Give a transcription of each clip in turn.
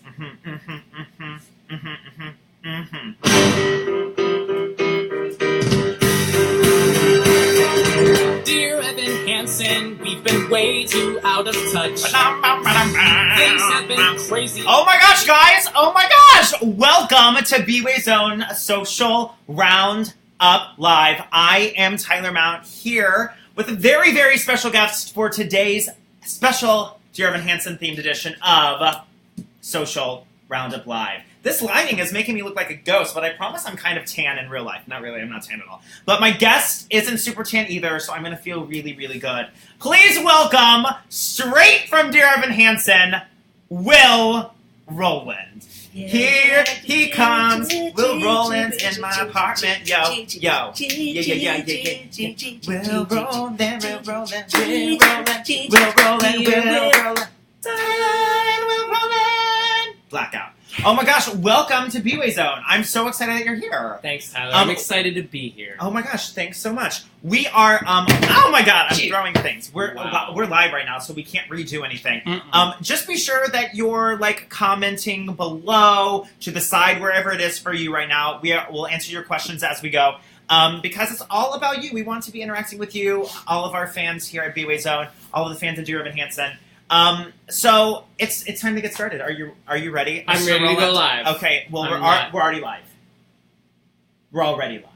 Dear Evan Hansen, we've been way too out of touch. Things have been crazy. Oh my gosh, guys! Oh my gosh! Welcome to Bway's own Social Roundup Live. I am Tyler Mount here with a very, very special guest for today's special Dear Evan Hansen themed edition of Social Roundup Live. This lighting is making me look like a ghost, but I promise I'm kind of tan in real life. Not really, I'm not tan at all. But my guest isn't super tan either, so I'm going to feel really, really good. Please welcome, straight from Dear Evan Hansen, Will Roland. Here he comes, Will Roland's in my apartment, yo, yo, yeah. Will Roland, Will Roland, Will Roland, Will Roland. Blackout. Oh my gosh, welcome to Bway Zone. I'm so excited that you're here. Thanks, Tyler. I'm excited to be here. Oh my gosh, thanks so much. We are, oh my god, I'm throwing things. We're live right now, so we can't redo anything. Just be sure that you're, commenting below, to the side, wherever it is for you right now. We'll answer your questions as we go. Because it's all about you. We want to be interacting with you, all of our fans here at Bway Zone, all of the fans of Dear Evan Hansen. So it's time to get started. Are you ready? I'm ready to go live. Okay, well we're already live. We're already live.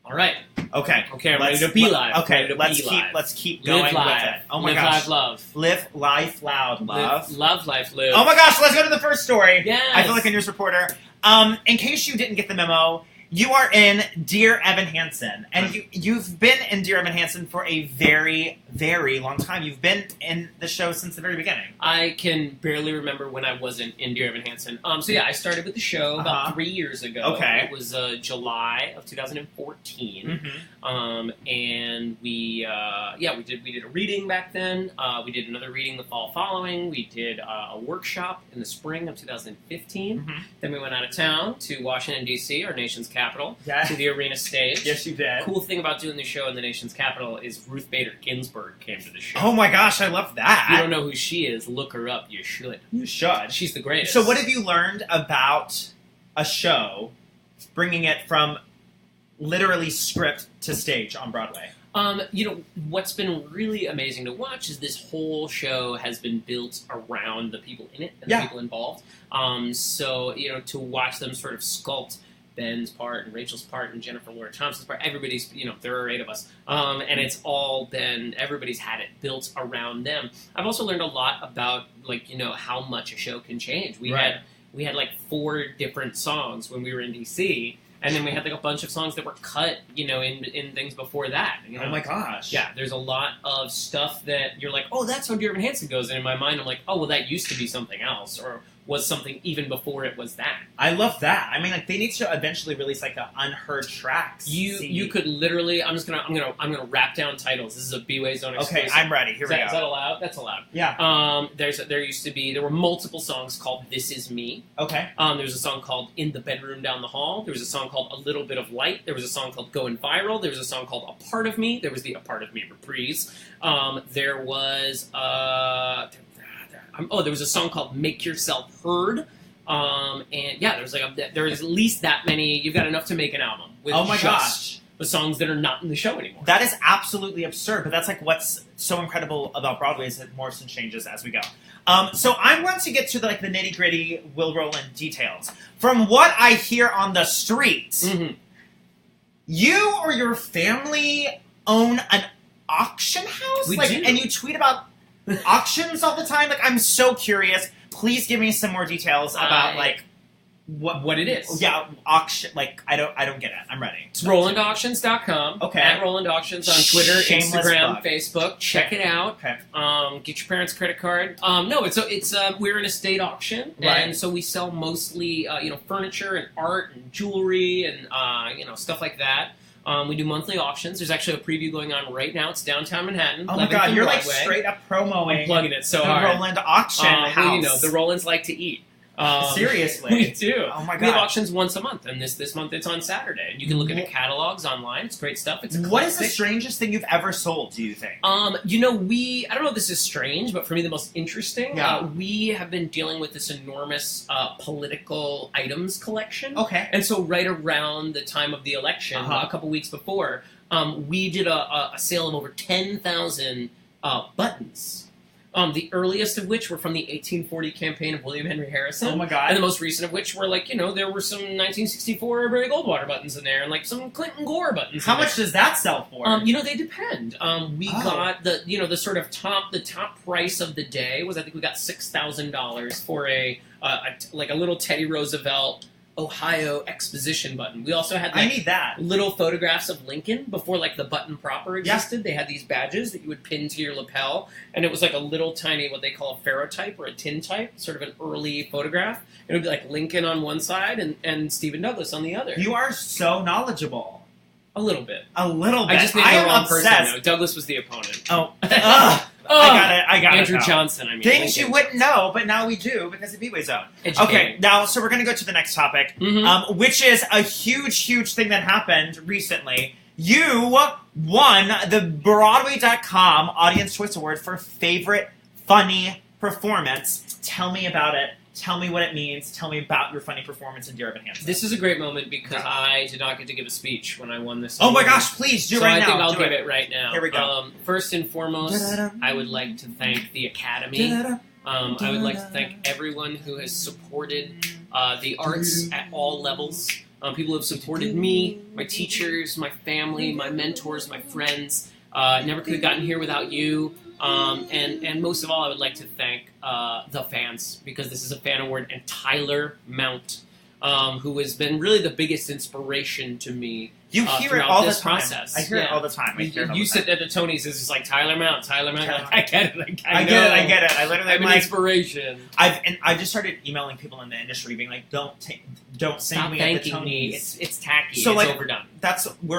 All right. Okay. Okay, I'm ready to be live. Okay, let's keep going with it. Oh my gosh. Live, love. Live life loud, love. Love life, live. Oh my gosh, let's go to the first story. Yes. I feel like a news reporter. In case you didn't get the memo, you are in Dear Evan Hansen, and you've been in Dear Evan Hansen for a very, very long time. You've been in the show since the very beginning. I can barely remember when I wasn't in Dear Evan Hansen. So yeah, I started with the show about 3 years ago. Okay. It was July of 2014. And we did a reading back then. We did another reading the fall following. We did a workshop in the spring of 2015. Then we went out of town to Washington, D.C., our nation's capital, to the arena stage. Yes, you did. Cool thing about doing the show in the nation's capital is Ruth Bader Ginsburg came to the show. Oh my gosh, I love that. If you don't know who she is, look her up. You should. You should. She's the greatest. So what have you learned about a show, bringing it from literally script to stage on Broadway? What's been really amazing to watch is this whole show has been built around the people in it and the people involved. So to watch them sort of sculpt Ben's part and Rachel's part and Jennifer Laura Thompson's part, everybody's, there are 8 of us. And it's all been, everybody's had it built around them. I've also learned a lot about, how much a show can change. We had 4 different songs when we were in DC. And then we had a bunch of songs that were cut, in things before that. Oh my gosh. Yeah, there's a lot of stuff that you're like, oh, that's how Dear Evan Hansen goes. And in my mind, I'm like, oh, well, that used to be something else. Or was something even before it was that. I love that. I mean, they need to eventually release an unheard tracks. You could literally. I'm gonna rap down titles. This is a Bway Zone exclusive. Okay, I'm ready. Here we go. Is that allowed? That's allowed. Yeah. There were multiple songs called "This Is Me." Okay. There was a song called "In the Bedroom Down the Hall." There was a song called "A Little Bit of Light." There was a song called "Going Viral." There was a song called "A Part of Me." There was the "A Part of Me" reprise. There was there was a song called "Make Yourself Heard." There's at least that many. You've got enough to make an album with gosh, the songs that are not in the show anymore. That is absolutely absurd, but that's what's so incredible about Broadway is that Morrison changes as we go. So I'm going to get to the nitty-gritty Will Roland details. From what I hear on the streets, you or your family own an auction house? We do. And you tweet about auctions all the time? I'm so curious. Please give me some more details about what it is. Yeah, auction. I don't get it. I'm ready. It's RolandAuctions.com. Okay. At Roland Auctions on Twitter, Shameless Instagram, plug. Facebook. Check it out. Okay. Get your parents' credit card. We're an estate auction, right. And so we sell mostly furniture and art and jewelry and stuff like that. We do monthly auctions. There's actually a preview going on right now. It's downtown Manhattan. Oh my god, you're Broadway. straight up promoting I'm plugging it so the hard. Roland auction house. The Rolands like to eat. Seriously? We do. Oh my god. We have auctions once a month, and this month it's on Saturday. And you can look at the catalogs online. It's great stuff. It's eclectic. What is the strangest thing you've ever sold, do you think? I don't know if this is strange, but for me the most interesting, we have been dealing with this enormous political items collection. Okay. And so right around the time of the election, a couple weeks before, we did a sale of over 10,000 buttons. The earliest of which were from the 1840 campaign of William Henry Harrison. Oh my god. And the most recent of which were there were some 1964 Barry Goldwater buttons in there and some Clinton Gore buttons. How much does that sell for? They depend. We got the sort of the top price of the day was, I think we got $6,000 for a little Teddy Roosevelt Ohio exposition button. We also had I need that. little photographs of Lincoln before the button proper existed. Yeah. They had these badges that you would pin to your lapel, and it was a little tiny what they call a ferrotype or a tintype, sort of an early photograph. It would be Lincoln on one side and Stephen Douglas on the other. You are so knowledgeable. A little bit. A little bit. I just named the wrong person, though. Douglas was the opponent. Oh. I got it. Andrew Johnson, I mean. Things you wouldn't know, but now we do because of Bway Zone. Okay, now, so we're going to go to the next topic, which is a huge, huge thing that happened recently. You won the Broadway.com Audience Choice Award for Favorite Funny Performance. Tell me about it. Tell me what it means. Tell me about your funny performance in Dear Evan Hansen. This is a great moment because I did not get to give a speech when I won this. Oh my gosh, please, do it right now. So I think I'll give it right now. Here we go. First and foremost, I would like to thank the Academy. I would like to thank everyone who has supported the arts at all levels. People who have supported me, my teachers, my family, my mentors, my friends. Never could have gotten here without you. And most of all, I would like to thank the fans, because this is a fan award, and Tyler Mount, who has been really the biggest inspiration to me. You hear it all the time. Process. I hear it all the time. You sit at the Tonys, it's just Tyler Mount. I get it. I get it. I literally I'm an inspiration. I just started emailing people in the industry, being like, don't sing me at the Tonys. It's tacky. So it's overdone.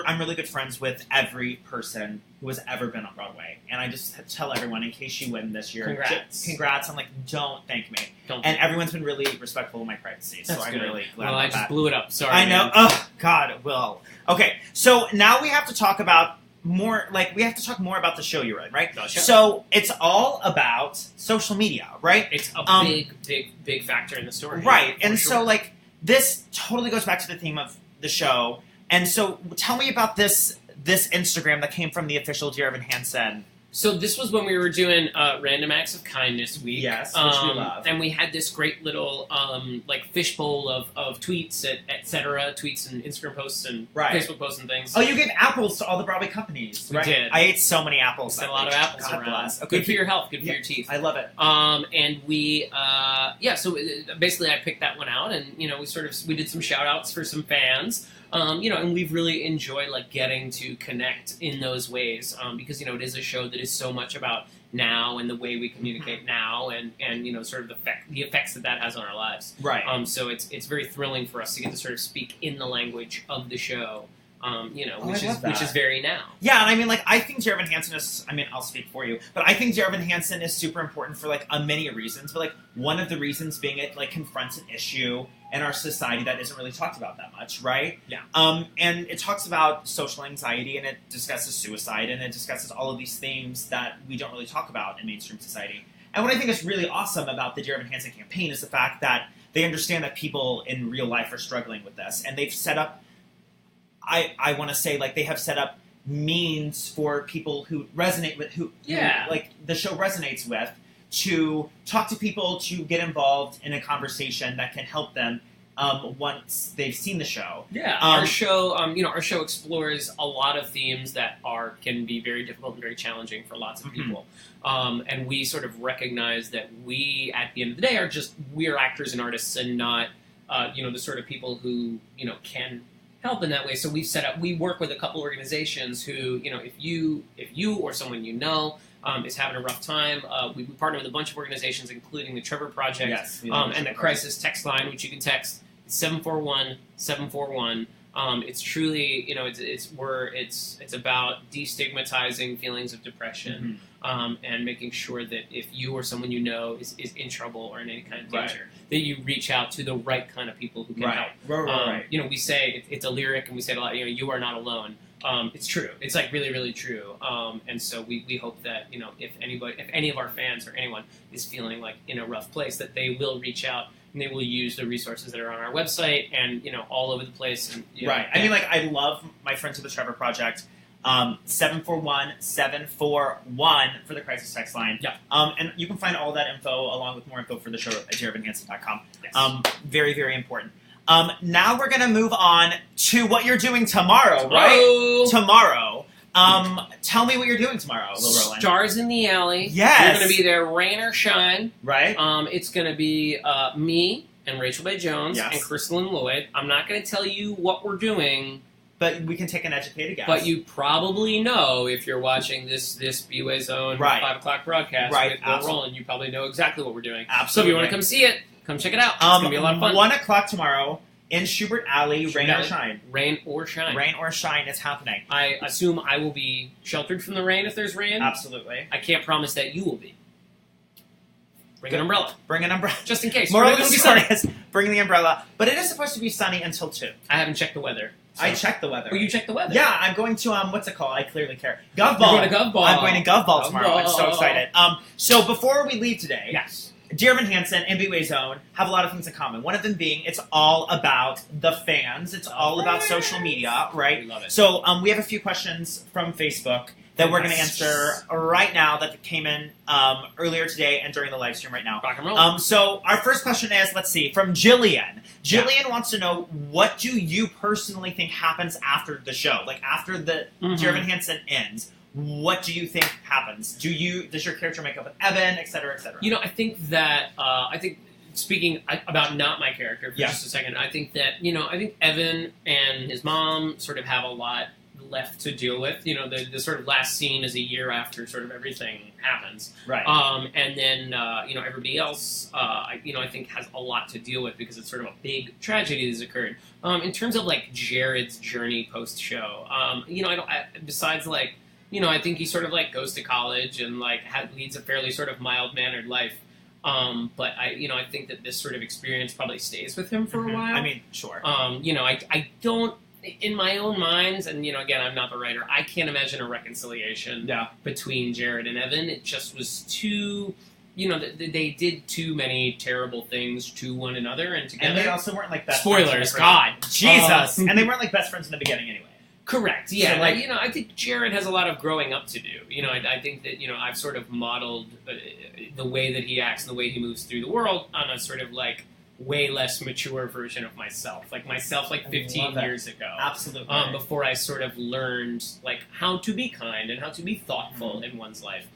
I'm really good friends with every person who has ever been on Broadway, and I just tell everyone, in case you win this year, congrats. I'm like, don't thank me. And everyone's been really respectful of my privacy, so I'm really glad about that. I just blew it up. Sorry. I know. Oh God, Will. Okay, so now we have to talk about more about the show you're in, right? So it's all about social media, right? It's a big factor in the story. Right, and so this totally goes back to the theme of the show. And so tell me about this Instagram that came from the official Dear Evan Hansen. So this was when we were doing Random Acts of Kindness week. Yes, which we love. And we had this great little fishbowl of tweets, etc., tweets and Instagram posts and Facebook posts and things. Oh, you gave apples to all the Broadway companies, right? We did. I ate so many apples. A lot of apples God around. Bless. Okay, good for your health, good for your teeth. I love it. And we, so basically I picked that one out, and we did some shout outs for some fans. And we've really enjoyed getting to connect in those ways, because it is a show that is so much about now and the way we communicate now, and sort of the effects that has on our lives. Right. So it's very thrilling for us to get to sort of speak in the language of the show. Which is very now. Yeah, and I think Dear Evan Hansen is, I'll speak for you, but I think Dear Evan Hansen is super important for many reasons, but one of the reasons being it confronts an issue in our society that isn't really talked about that much, right? Yeah. And it talks about social anxiety, and it discusses suicide, and it discusses all of these themes that we don't really talk about in mainstream society. And what I think is really awesome about the Dear Evan Hansen campaign is the fact that they understand that people in real life are struggling with this, and they've set up I want to say they have set up means for people who resonate with who the show resonates with, to talk to people, to get involved in a conversation that can help them once they've seen the show. Yeah, our show explores a lot of themes that can be very difficult and very challenging for lots of people. And we sort of recognize that we, at the end of the day, we're actors and artists, and not the sort of people who can help in that way. So we work with a couple organizations who, if you or someone is having a rough time, we partner with a bunch of organizations, including the Trevor Project, and the Crisis text line, which you can text 741-741. It's truly, it's about destigmatizing feelings of depression, and making sure that if you or someone you know is in trouble or in any kind of danger, that you reach out to the right kind of people who can help. Right. We say it's a lyric, and we say it a lot. You are not alone. It's true. It's like really, really true. And so we hope that if any of our fans or anyone is feeling like in a rough place, that they will reach out and they will use the resources that are on our website and all over the place. And, I mean, I love my Friends of the Trevor Project. 741-741 for the crisis text line. Yeah. And you can find all that info along with more info for the show at dearvanhansen.com. Yes. Very, very important. Now we're going to move on to what you're doing tomorrow, right? Oh. Tomorrow. Tell me what you're doing tomorrow, Lil Roland. Stars in the Alley. Yes. You're going to be there, rain or shine. Right. It's going to be me and Rachel Bay Jones Yes. and Crystal and Lloyd. I'm not going to tell you what we're doing. But we can take an educated guess. But you probably know if you're watching this Bway Zone 5 o'clock broadcast with Roland, you probably know exactly what we're doing. Absolutely. So if you want to come see it, come check it out. It's going to be a lot of fun. 1 o'clock tomorrow in Schubert Alley, rain or shine. Rain or shine. Rain or shine is happening. I assume I will be sheltered from the rain if there's rain. Absolutely. I can't promise that you will be. Bring an umbrella. Bring an umbrella. Just in case. Moral of the story is bring the umbrella. But it is supposed to be sunny until 2. I haven't checked the weather. So. I checked the weather. Oh, you checked the weather? Yeah, I'm going to, what's it called? I clearly care. Gov Ball. Ball. You're going to Gov Ball. I'm going to Gov Ball tomorrow. Ball. I'm so excited. So before we leave today, yes. Dear Evan Hansen and Bway Zone have a lot of things in common. One of them being it's all about the fans. It's all about social media, right? We love it. So we have a few questions from Facebook that we're going to answer right now that came in earlier today and during the live stream right now. Rock and roll. So our first question is, let's see, from Jillian. Jillian wants to know, what do you personally think happens after the show? Like after the Dear Evan Hansen ends, what do you think happens? Does your character make up with Evan, et cetera, et cetera? I think that, speaking about not my character for just a second, I think that, I think Evan and his mom sort of have a lot left to deal with. The sort of last scene is a year after sort of everything happens. Right. And then, everybody else, I think has a lot to deal with because it's sort of a big tragedy that's occurred. In terms of, Jared's journey post-show, besides, I think he sort of, goes to college and, leads a fairly sort of mild-mannered life. But I think that this sort of experience probably stays with him for a while. I mean, sure. I don't, in my own mind, and again, I'm not the writer, I can't imagine a reconciliation between Jared and Evan. It just was too, they did too many terrible things to one another and together. And they also weren't best Spoilers, friends. God. Jesus! And they weren't best friends in the beginning anyway. Correct. Yeah. So, I think Jared has a lot of growing up to do. I think that I've sort of modeled the way that he acts and the way he moves through the world on a sort of way less mature version of myself. 15 years ago. Absolutely. Before I sort of learned how to be kind and how to be thoughtful in one's life,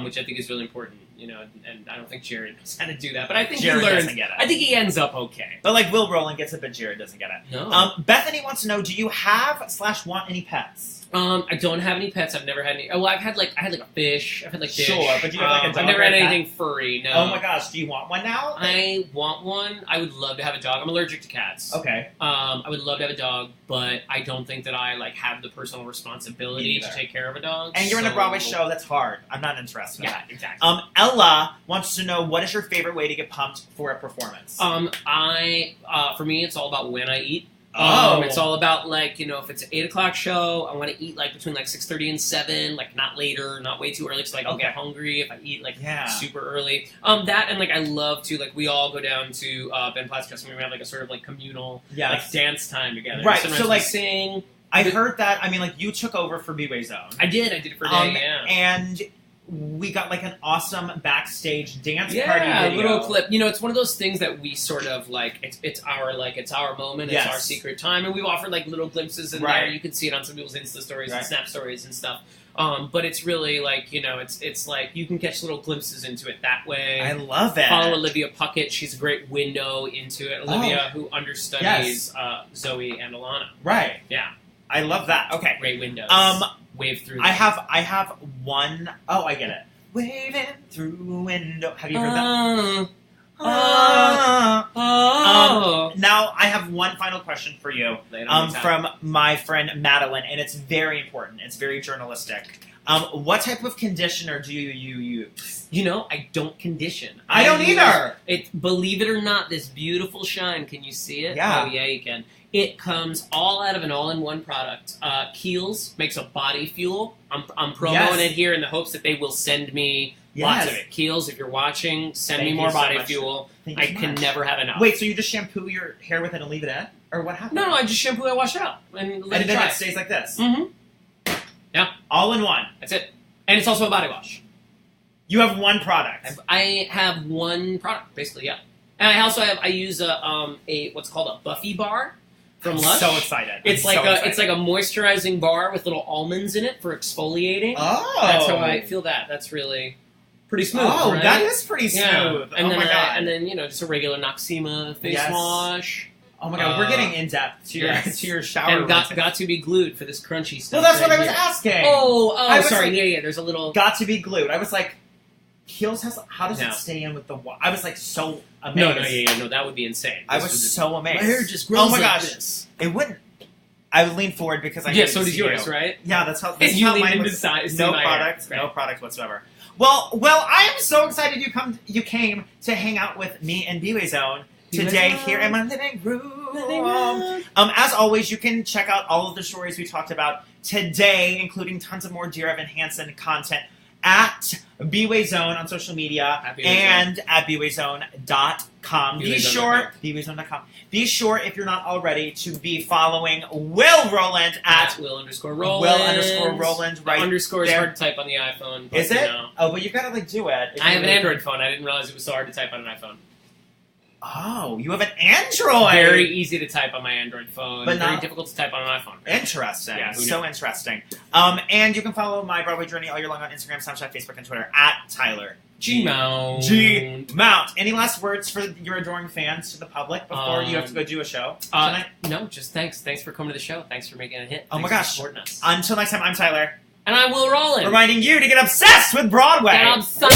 which I think is really important. And I don't think Jared knows how to do that, but I think Jared he learns. Doesn't get it. I think he ends up okay. But Will Roland gets it, but Jared doesn't get it. No. Bethany wants to know: do you have / want any pets? I don't have any pets. I've never had any. Well, I had a fish. I've had fish. Sure, but do you have a dog? I've never had anything furry. No. Oh my gosh, do you want one now? I want one. I would love to have a dog. I'm allergic to cats. Okay. I would love to have a dog, but I don't think that I have the personal responsibility to take care of a dog. And you're in a Broadway show. That's hard. I'm not interested. Yeah, in that. Exactly. Ella wants to know, what is your favorite way to get pumped for a performance? For me, it's all about when I eat. Oh. It's all about, if it's an 8 o'clock show, I want to eat, between, 6:30 and 7, not later, not way too early, so, I'll get hungry if I eat, super early. That, and, I love to, we all go down to Ben Platt's dressing room and we have, a sort of, communal, dance time together. Right, sometimes so, we sing. I heard that, you took over for Bway Zone. I did it for a day, yeah. And we got an awesome backstage dance party video. video. A little clip. It's one of those things that we sort of it's our moment, it's our secret time, and we've offered little glimpses in there. You can see it on some people's Insta stories and Snap stories and stuff. But it's really it's you can catch little glimpses into it that way. I love it. Follow Olivia Puckett. She's a great window into it. Olivia, who understudies Zoe and Alana. Right. Yeah. I love that. Okay. Great windows. Wave through. I have one. Oh, I get it. Waving through a window. Have you heard that? Now, I have one final question for you From from my friend Madeline, and it's very important. It's very journalistic. What type of conditioner do you use? You know, I don't condition. I don't either! Believe it or not, this beautiful shine, can you see it? Yeah. Oh, yeah, you can. It comes all out of an all-in-one product. Kiehl's makes a body fuel. I'm promoting it here in the hopes that they will send me lots of it. Kiehl's, if you're watching, send me more body fuel. I can never have enough. Wait, so you just shampoo your hair with it and leave it in? Or what happens? No, I just shampoo, I wash it out. And let it then dry. It stays like this? Mm-hmm. Yeah. All in one. That's it. And it's also a body wash. You have one product. I have one product, basically, yeah. And I use a what's called a Buffy bar from Lush. So excited. It's like a moisturizing bar with little almonds in it for exfoliating. Oh. That's how I feel that. That's really pretty smooth. Oh, right? that is pretty smooth. Yeah. And my god. And then, just a regular Noxema face wash. Oh my god, we're getting in depth to your shower. And got to be glued for this crunchy stuff. Well, that's what I was asking. Sorry. Yeah, there's a little. Got to be glued. I was like, Kiehl's has. How does it stay in with the water? I was like so amazed. No, that would be insane. I was so amazed. My hair just grows gosh, this. It wouldn't. I would lean forward because I. Yeah, so does yours, right? Yeah, that's how. If you lean into size, no product, no product whatsoever. Well, I am so excited you came to hang out with me in Bway Zone today here in my living room. As always, you can check out all of the stories we talked about today, including tons of more Dear Evan Hansen content at Bway Zone on social media and at bwayzone.com. Bwayzone.com. Be sure, if you're not already, to be following Will Roland at Will_Roland. Will_Roland. Right. Underscore is hard to type on the iPhone. Is it? Oh, but you've got to do it. I have an Android phone. I didn't realize it was so hard to type on an iPhone. Oh, you have an Android! Very easy to type on my Android phone. But very difficult to type on an iPhone. Interesting. Yeah, so interesting. And you can follow my Broadway journey all year long on Instagram, Snapchat, Facebook, and Twitter at Tyler G-Mount. G-Mount. Any last words for your adoring fans to the public before you have to go do a show tonight? No, just thanks. Thanks for coming to the show. Thanks for making it a hit. Oh my gosh. For supporting us. Until next time, I'm Tyler. And I'm Will Roland. Reminding you to get obsessed with Broadway. Get obsessed!